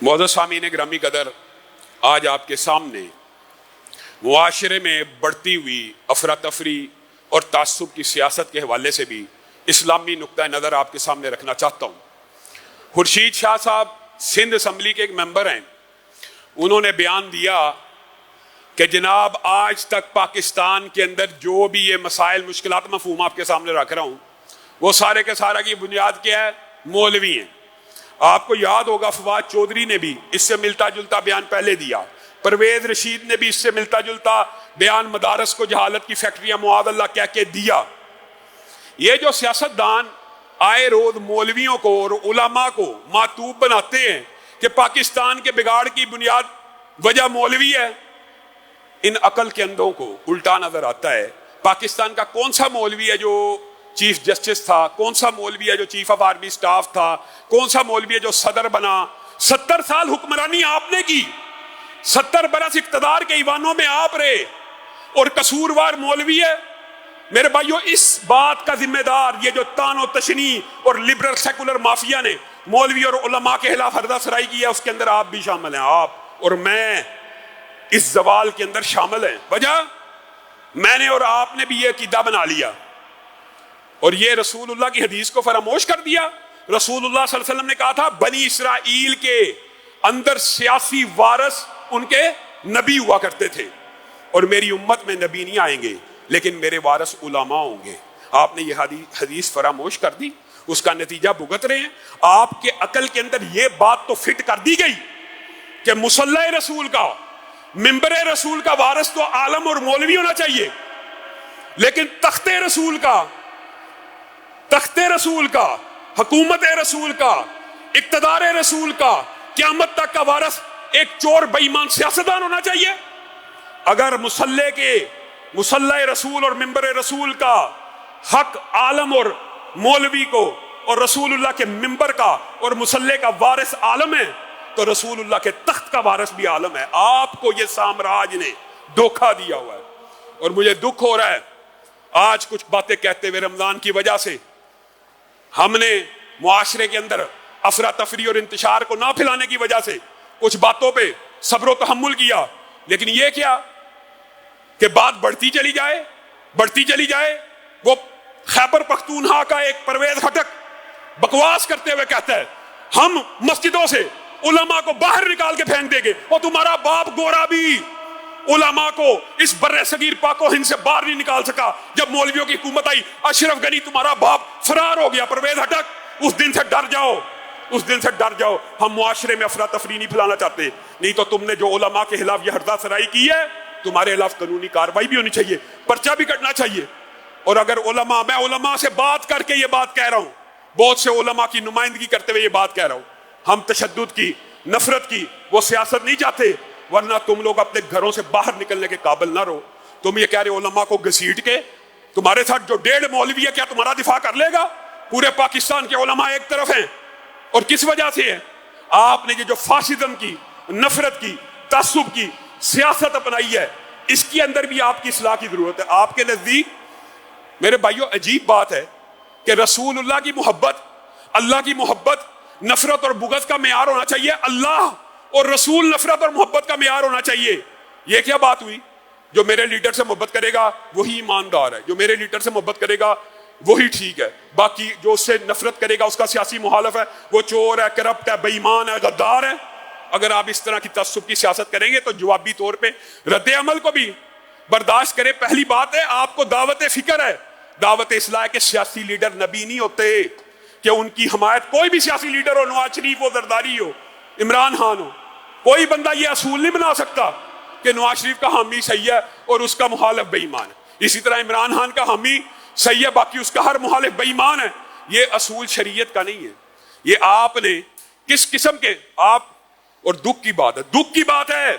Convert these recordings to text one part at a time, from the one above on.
معزز سامعین گرامی قدر، آج آپ کے سامنے معاشرے میں بڑھتی ہوئی افراتفری اور تعصب کی سیاست کے حوالے سے بھی اسلامی نقطہ نظر آپ کے سامنے رکھنا چاہتا ہوں۔ خورشید شاہ صاحب سندھ اسمبلی کے ایک ممبر ہیں، انہوں نے بیان دیا کہ جناب آج تک پاکستان کے اندر جو بھی یہ مسائل مشکلات مفہوم آپ کے سامنے رکھ رہا ہوں وہ سارے کے سارا کی بنیاد کیا ہے؟ مولوی ہیں۔ آپ کو یاد ہوگا فواد چودھری نے بھی اس سے ملتا جلتا بیان پہلے دیا، پرویز رشید نے بھی اس سے ملتا جلتا بیان مدارس کو جہالت کی فیکٹریاں معاذ اللہ کہہ کے دیا۔ یہ جو سیاستدان آئے روز مولویوں کو اور علماء کو معتوب بناتے ہیں کہ پاکستان کے بگاڑ کی بنیاد وجہ مولوی ہے، ان عقل کے اندھوں کو الٹا نظر آتا ہے۔ پاکستان کا کون سا مولوی ہے جو چیف جسٹس تھا؟ کون سا مولوی ہے جو چیف آف آرمی سٹاف تھا؟ کون سا مولوی ہے جو صدر بنا؟ 70 سال حکمرانی آپ نے کی، 70 برس اقتدار کے ایوانوں میں آپ رہے، اور قصوروار مولوی ہے؟ میرے بھائیو، اس بات کا ذمہ دار یہ جو تان و تشنی اور لبرل سیکولر مافیا نے مولوی اور علماء کے خلاف ہردہ سرائی کی ہے، اس کے اندر آپ بھی شامل ہیں، آپ اور میں اس زوال کے اندر شامل ہیں۔ وجہ میں نے اور آپ نے بھی یہ عقیدہ بنا لیا اور یہ رسول اللہ کی حدیث کو فراموش کر دیا۔ رسول اللہ صلی اللہ علیہ وسلم نے کہا تھا بنی اسرائیل کے اندر سیاسی وارث ان کے نبی ہوا کرتے تھے، اور میری امت میں نبی نہیں آئیں گے لیکن میرے وارث علماء ہوں گے۔ آپ نے یہ حدیث فراموش کر دی، اس کا نتیجہ بھگت رہے ہیں۔ آپ کے عقل کے اندر یہ بات تو فٹ کر دی گئی کہ مصلی رسول کا، منبر رسول کا وارث تو عالم اور مولوی ہونا چاہیے، لیکن تخت رسول کا، حکومت رسول کا، اقتدار رسول کا، قیامت تک کا وارث ایک چور بے ایمان سیاستدان ہونا چاہیے۔ اگر مصلی رسول اور منبر رسول کا حق عالم اور مولوی کو، اور رسول اللہ کے منبر کا اور مصلی کا وارث عالم ہے، تو رسول اللہ کے تخت کا وارث بھی عالم ہے۔ آپ کو یہ سامراج نے دھوکہ دیا ہوا ہے، اور مجھے دکھ ہو رہا ہے آج کچھ باتیں کہتے ہوئے رمضان کی وجہ سے ہم نے معاشرے کے اندر افراتفری اور انتشار کو نہ پھیلانے کی وجہ سے کچھ باتوں پہ صبر و تحمل کیا، لیکن یہ کیا کہ بات بڑھتی چلی جائے۔ وہ خیبر پختونخوا کا ایک پرویز خٹک بکواس کرتے ہوئے کہتا ہے ہم مسجدوں سے علماء کو باہر نکال کے پھینک دیں گے، اور تمہارا باپ گورا بھی علماء کو اس بر صغیر پاک و ہند سے باہر نہیں نکال سکا۔ جب مولویوں کی حکومت آئی، اشرف غنی تمہارا باپ فرار ہو گیا۔ پرویز خٹک، اس دن سے ڈر جاؤ۔ ہم معاشرے میں افراتفری نہیں پھیلانا چاہتے، نہیں تو تم نے جو علماء کے خلاف یہ ہردہ سرائی کی ہے، تمہارے خلاف قانونی کارروائی بھی ہونی چاہیے، پرچہ بھی کٹنا چاہیے۔ اور اگر میں علماء سے بات کر کے یہ بات کہہ رہا ہوں، بہت سے علماء کی نمائندگی کرتے ہوئے یہ بات کہہ رہا ہوں، ہم تشدد کی، نفرت کی وہ سیاست نہیں چاہتے، ورنہ تم لوگ اپنے گھروں سے باہر نکلنے کے قابل نہ رہو۔ تم یہ کہہ رہے علماء کو گھسیٹ کے، تمہارے ساتھ جو 1.5 مولوی ہے کیا تمہارا دفاع کر لے گا؟ پورے پاکستان کے علماء ایک طرف ہیں، اور کس وجہ سے ہے؟ آپ نے یہ جو فاشزم کی، نفرت کی، تعصب کی سیاست اپنائی ہے، اس کے اندر بھی آپ کی اصلاح کی ضرورت ہے۔ آپ کے نزدیک میرے بھائیوں عجیب بات ہے کہ رسول اللہ کی محبت، اللہ کی محبت نفرت اور بغض کا معیار ہونا چاہیے، اللہ اور رسول نفرت اور محبت کا معیار ہونا چاہیے۔ یہ کیا بات ہوئی؟ جو میرے لیڈر سے محبت کرے گا وہی ایماندار ہے، جو میرے لیڈر سے محبت کرے گا وہی ٹھیک ہے، باقی جو اس سے نفرت کرے گا، اس کا سیاسی مخالف ہے، وہ چور ہے، کرپٹ ہے، بے ایمان ہے، غدار ہے۔ اگر آپ اس طرح کی تعصب کی سیاست کریں گے تو جوابی طور پہ رد عمل کو بھی برداشت کریں۔ پہلی بات ہے آپ کو دعوت فکر ہے، دعوت اصلاح کے سیاسی لیڈر نبی نہیں ہوتے کہ ان کی حمایت کوئی بھی سیاسی لیڈر ہو، نواز شریف ہو، زرداری ہو، عمران خان ہو، کوئی بندہ یہ اصول نہیں بنا سکتا کہ نواز شریف کا حامی صحیح ہے اور اس کا مخالف بے ایمان ہے، اسی طرح عمران خان کا حامی صحیح ہے باقی اس کا ہر مخالف بے ایمان ہے۔ یہ اصول شریعت کا نہیں ہے۔ یہ آپ نے کس قسم کے آپ، اور دکھ کی بات ہے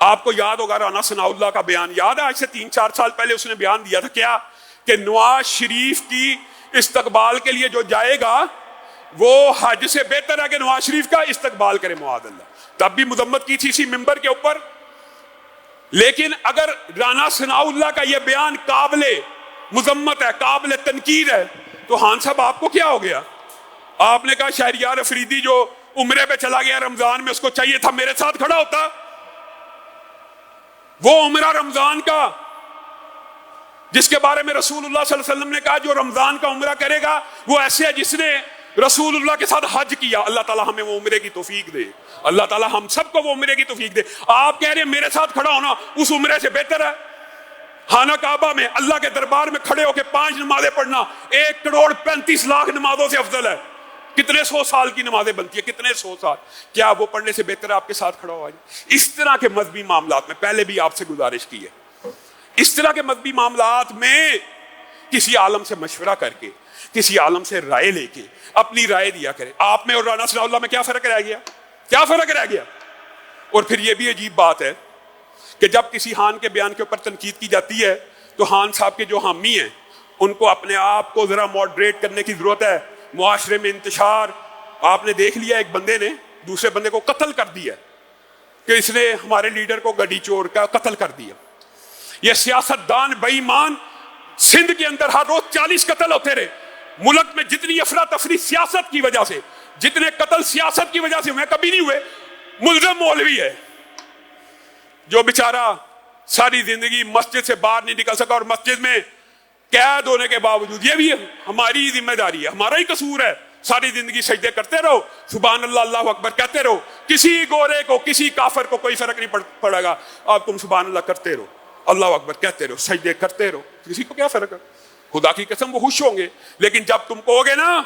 آپ کو یاد ہوگا رانا ثناء اللہ کا بیان یاد ہے، آج سے 3-4 سال پہلے اس نے بیان دیا تھا کیا کہ نواز شریف کی استقبال کے لیے جو جائے گا وہ حج سے بہتر ہے کہ نواز شریف کا استقبال کرے معاذ اللہ۔ تب بھی مذمت کی تھی اسی ممبر کے اوپر، لیکن اگر رانا ثناء اللہ کا یہ بیان قابل مذمت ہے، قابل تنقید ہے، تو خان صاحب آپ کو کیا ہو گیا؟ آپ نے کہا شہریار افریدی جو عمرے پہ چلا گیا رمضان میں، اس کو چاہیے تھا میرے ساتھ کھڑا ہوتا. وہ عمرہ رمضان کا جس کے بارے میں رسول اللہ صلی اللہ علیہ وسلم نے کہا جو رمضان کا عمرہ کرے گا وہ ایسے ہے جس نے رسول اللہ کے ساتھ حج کیا. اللہ تعالیٰ ہمیں وہ عمرے کی توفیق دے، اللہ تعالیٰ ہم سب کو وہ عمرے کی توفیق دے. آپ کہہ رہے ہیں میرے ساتھ کھڑا ہونا اس عمرے سے بہتر ہے. خانہ کعبہ میں اللہ کے دربار میں کھڑے ہو کے 5 نمازیں پڑھنا 1,35,00,000 نمازوں سے افضل ہے. کتنے 100 سال کی نمازیں بنتی ہیں، کتنے 100 سال. کیا وہ پڑھنے سے بہتر ہے آپ کے ساتھ کھڑا ہوا جائے؟ اس طرح کے مذہبی معاملات میں پہلے بھی آپ سے گزارش کی ہے، اس طرح کے مذہبی معاملات میں کسی عالم سے مشورہ کر کے، کسی عالم سے رائے لے کے اپنی رائے دیا کرے. آپ میں اور رانا ثناء اللہ میں کیا فرق رہ گیا؟ کیا فرق رہ گیا؟ اور پھر یہ بھی عجیب بات ہے کہ جب کسی خان کے بیان کے اوپر تنقید کی جاتی ہے تو خان صاحب کے جو حامی ہیں ان کو اپنے آپ کو ذرا ماڈریٹ کرنے کی ضرورت ہے. معاشرے میں انتشار، آپ نے دیکھ لیا ایک بندے نے دوسرے بندے کو قتل کر دیا کہ اس نے ہمارے لیڈر کو گڈی چور کا قتل کر دیا. یہ سیاستدان بے ایمان سندھ کے اندر ہر روز 40 قتل ہوتے رہے. ملک میں جتنی افراتفری سیاست کی وجہ سے، جتنے قتل سیاست کی وجہ سے ہوئے کبھی نہیں ہوئے. ملزم مولوی ہے جو بیچارہ ساری زندگی مسجد سے باہر نہیں نکل سکا، اور مسجد میں قید ہونے کے باوجود، یہ بھی ہماری ذمہ داری ہے، ہمارا ہی قصور ہے. ساری زندگی سجدے کرتے رہو، سبحان اللہ اللہ اکبر کہتے رہو، کسی گورے کو کسی کافر کو کوئی فرق نہیں پڑے گا. آپ تم سبحان اللہ کرتے رہو، اللہ اکبر کہتے رہو، سجدے کرتے رہو، کسی کو کیا فرق ہے؟ خدا کی قسم وہ خوش ہوں گے. لیکن جب تم کہو گے نا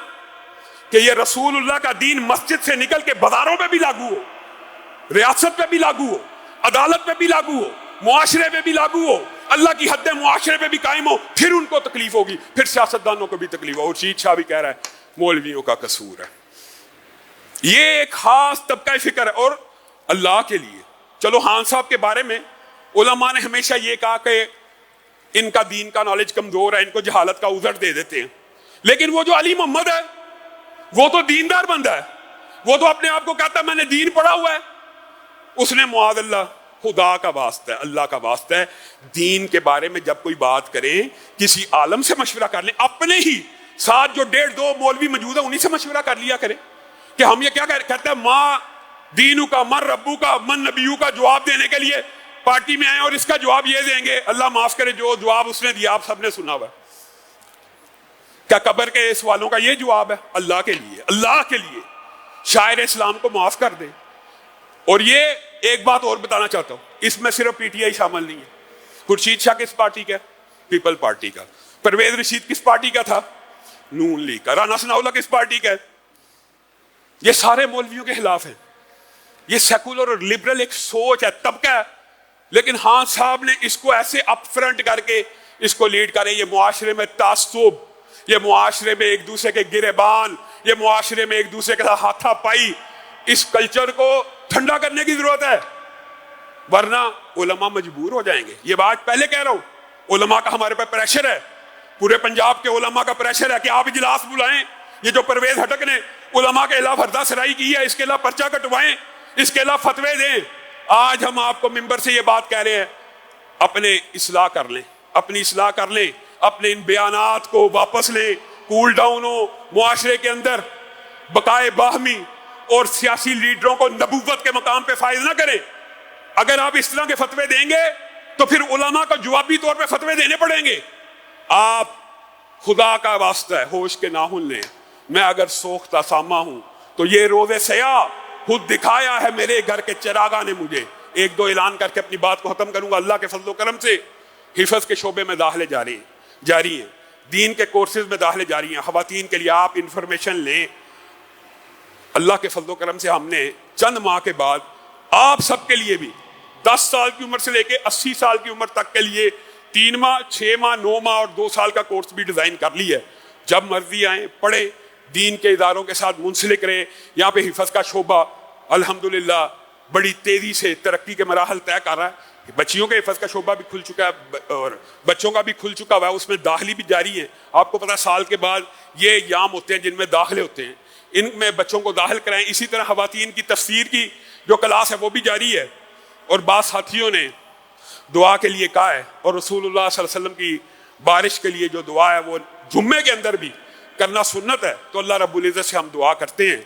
کہ یہ رسول اللہ کا دین مسجد سے نکل کے بازاروں پہ بھی لاگو ہو، ریاست پہ بھی لاگو ہو، عدالت پہ بھی لاگو ہو، معاشرے پہ بھی لاگو ہو، اللہ کی حد معاشرے پہ بھی قائم ہو، پھر ان کو تکلیف ہوگی، پھر سیاستدانوں کو بھی تکلیف ہو. اور شید شاہ بھی کہہ رہا ہے مولویوں کا قصور ہے. یہ ایک خاص طبقہ فکر ہے. اور اللہ کے لیے چلو خان صاحب کے بارے میں علماء نے ہمیشہ یہ کہا کہ ان کا دین کا نالج کمزور ہے، ان کو جہالت کا عذر دے دیتے ہیں. لیکن وہ جو علی محمد ہے وہ تو دیندار بندہ ہے، وہ تو اپنے آپ کو کہتا ہے میں نے دین پڑھا ہوا ہے. اس نے معاذ اللہ، خدا کا واسطہ ہے، اللہ کا واسطہ ہے، دین کے بارے میں جب کوئی بات کریں کسی عالم سے مشورہ کر لیں. اپنے ہی ساتھ جو 1.5-2 مولوی موجود ہیں انہی سے مشورہ کر لیا کریں کہ ہم یہ کیا کہتے ہیں ماں دینو کا من ربو کا من نبیو کا جواب دینے کے لیے پارٹی میں آئے اور اس کا جواب یہ دیں گے. اللہ معاف کرے جو جواب اس نے دیا آپ سب نے سنا ہوا ہے. کیا قبر کے سوالوں کا یہ جواب ہے؟ اللہ کے لیے، اللہ کے لیے شاعر اسلام کو معاف کر دے. اور یہ ایک بات اور بتانا چاہتا ہوں، اس میں صرف پی ٹی آئی شامل نہیں ہے. خورشید شاہ کس پارٹی کا؟ پیپل پارٹی کا. پرویز رشید کس پارٹی کا تھا؟ نون لیگ کا. رانا ثناء اللہ کس پارٹی کا ہے؟ یہ سارے مولویوں کے خلاف ہیں. یہ سیکولر اور لبرل ایک سوچ ہے، طبقہ ہے. لیکن خان صاحب نے اس کو ایسے اپ فرنٹ کر کے اس کو لیڈ کرے. یہ معاشرے میں تعصب، یہ معاشرے میں ایک دوسرے کے گریبان، یہ معاشرے میں ایک دوسرے کے ساتھ ہاتھا پائی، اس کلچر کو ٹھنڈا کرنے کی ضرورت ہے، ورنہ علماء مجبور ہو جائیں گے. یہ بات پہلے کہہ رہا ہوں، علماء کا ہمارے پہ پریشر ہے، پورے پنجاب کے علماء کا پریشر ہے کہ آپ اجلاس بلائیں. یہ جو پرویز ہٹک نے علماء کے خلاف ہردہ سرائی کی ہے، اس کے خلاف پرچہ کٹوائیں، اس کے خلاف فتوے دیں. آج ہم آپ کو ممبر سے یہ بات کہہ رہے ہیں، اپنے اصلاح کر لیں، اپنی اصلاح کر لیں، اپنے ان بیانات کو واپس لیں، کول ڈاؤن ہو. معاشرے کے اندر بقائے باہمی اور سیاسی لیڈروں کو نبوت کے مقام پہ فائز نہ کریں. اگر آپ اس طرح کے فتوے دیں گے تو پھر علماء کو جوابی طور پہ فتوے دینے پڑیں گے. آپ خدا کا واسطہ ہے ہوش کے ناخن لیں. میں اگر سوختہ ساما ہوں تو یہ روز سیاہ خود دکھایا ہے میرے گھر کے چراغاں نے مجھے. 1-2 اعلان کر کے اپنی بات کو ختم کروں گا. اللہ کے فضل و کرم سے حفظ کے شعبے میں داخلے جاری ہیں، دین کے کورسز میں داخلے جاری ہیں. خواتین کے لیے آپ انفارمیشن لیں. اللہ کے فضل و کرم سے ہم نے چند ماہ کے بعد آپ سب کے لیے بھی 10 سال کی عمر سے لے کے 80 سال کی عمر تک کے لیے 3 ماہ 6 ماہ 9 ماہ اور 2 سال کا کورس بھی ڈیزائن کر لی ہے. جب مرضی آئیں پڑھیں، دین کے اداروں کے ساتھ منسلک رہیں. یہاں پہ حفظ کا شعبہ الحمدللہ بڑی تیزی سے ترقی کے مراحل طے کر رہا ہے. بچیوں کے حفظ کا شعبہ بھی کھل چکا ہے اور بچوں کا بھی کھل چکا ہوا ہے، اس میں داخلی بھی جاری ہے. آپ کو پتا سال کے بعد یہ ایام ہوتے ہیں جن میں داخلے ہوتے ہیں، ان میں بچوں کو داخل کرائیں. اسی طرح خواتین کی تفسیر کی جو کلاس ہے وہ بھی جاری ہے. اور بعض ساتھیوں نے دعا کے لیے کہا ہے، اور رسول اللہ صلی اللہ علیہ وسلم کی بارش کے لیے جو دعا ہے وہ جمعے کے اندر بھی کرنا سنت ہے تو اللہ رب العزت سے ہم دعا کرتے ہیں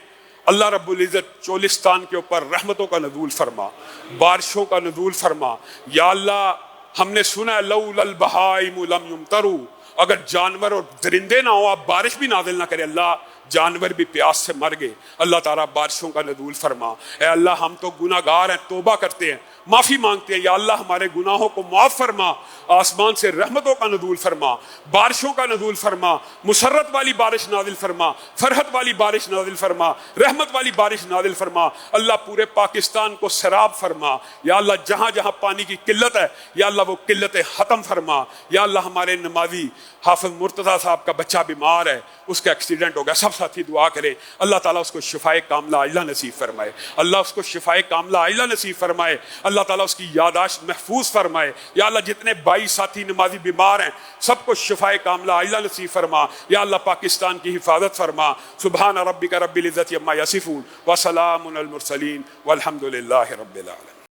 اللہ رب العزت چولستان کے اوپر رحمتوں کا نزول فرما، بارشوں کا نزول فرما۔ یا اللہ ہم نے سنا ہے لولا البہائم لم یمطروا، اگر جانور اور درندے نہ ہو آپ بارش بھی نازل نہ کرے، اللہ جانور بھی پیاس سے مر گئے، اللہ تعالیٰ بارشوں کا نزول فرما۔ اے اللہ ہم تو گناہ گار ہیں، توبہ کرتے ہیں، معافی مانگتے ہیں، یا اللہ ہمارے گناہوں کو معاف فرما، آسمان سے رحمتوں کا نزول فرما، بارشوں کا نزول فرما، مسرت والی بارش نازل فرما، فرحت والی بارش نازل فرما، رحمت والی بارش نازل فرما۔ اللہ پورے پاکستان کو سیراب فرما، یا اللہ جہاں جہاں پانی کی قلت ہے یا اللہ وہ قلتیں ختم فرما۔ یا اللہ ہمارے نمازی حافظ مرتضیٰ صاحب کا بچہ بیمار ہے، اس کا ایکسیڈنٹ ہو گیا، سب ساتھی دعا کرے اللہ تعالیٰ اس کو شفائے کاملہ عاجلہ نصیب فرمائے، اللہ اس کو شفائے کاملہ عاجلہ نصیب فرمائے، اللہ تعالیٰ اس کی یاداشت محفوظ فرمائے۔ یا اللہ جتنے 22 ساتھی نمازی بیمار ہیں سب کو شفائے کاملہ عاجلہ نصیب فرما۔ یا اللہ پاکستان کی حفاظت فرما۔ سبحان ربک رب العزت عما یصفون وسلام علی المرسلین والحمد للہ رب العالمین۔